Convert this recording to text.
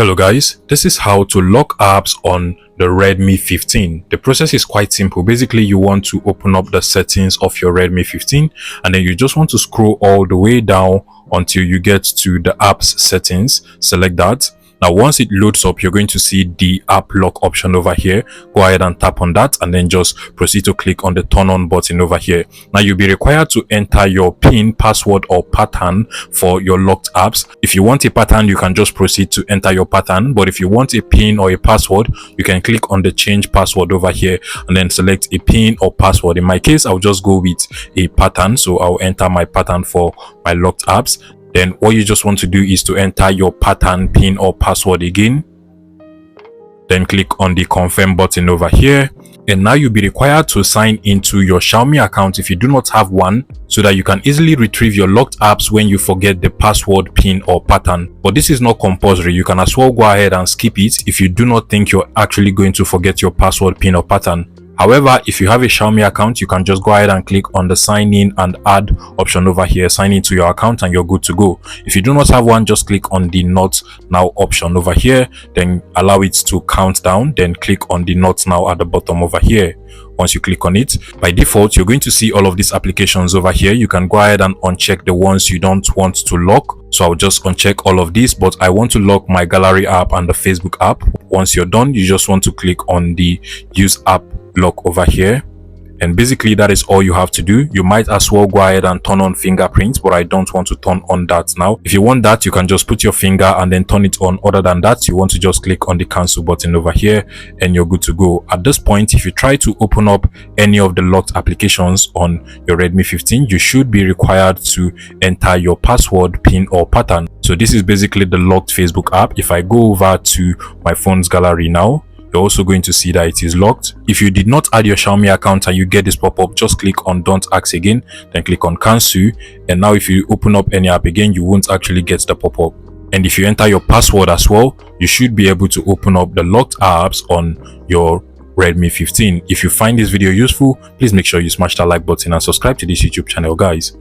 Hello guys, this is how to lock apps on the Redmi 15. The process is quite simple. Basically, you want to open up the settings of your Redmi 15 and then you just want to scroll all the way down until you get to the apps settings. Select that. Now, once it loads up, you're going to see the app lock option over here. Go ahead and tap on that and then just proceed to click on the turn on button over here. Now, you'll be required to enter your PIN, password or pattern for your locked apps. If you want a pattern, you can just proceed to enter your pattern. But if you want a PIN or a password, you can click on the change password over here and then select a PIN or password. In my case, I'll just go with a pattern. So I'll enter my pattern for my locked apps. Then what you just want to do is to enter your pattern, PIN or password again. Then click on the confirm button over here. And now you'll be required to sign into your Xiaomi account if you do not have one, so that you can easily retrieve your locked apps when you forget the password, PIN or pattern. But this is not compulsory. You can as well go ahead and skip it if you do not think you're actually going to forget your password, PIN or pattern. However, if you have a Xiaomi account, you can just go ahead and click on the sign in and add option over here, sign into your account and you're good to go. If you do not have one, just click on the not now option over here, then allow it to count down, then click on the not now at the bottom over here. Once you click on it, by default, you're going to see all of these applications over here. You can go ahead and uncheck the ones you don't want to lock. So I'll just uncheck all of these, but I want to lock my gallery app and the Facebook app. Once you're done, you just want to click on the use app lock over here, and basically that is all you have to do. You might as well go ahead and turn on fingerprints, but I don't want to turn on that now. If you want that, you can just put your finger and then turn it on. Other than that, you want to just click on the cancel button over here and you're good to go. At this point, if you try to open up any of the locked applications on your Redmi 15, you should be required to enter your password, PIN or pattern. So this is basically the locked Facebook app. If I go over to my phone's gallery now, you're also going to see that it is locked. If you did not add your Xiaomi account and you get this pop-up, just click on don't ask again, then click on cancel. And now if you open up any app again, you won't actually get the pop-up. And if you enter your password as well, you should be able to open up the locked apps on your Redmi 15. If you find this video useful, please make sure you smash that like button and subscribe to this YouTube channel, guys.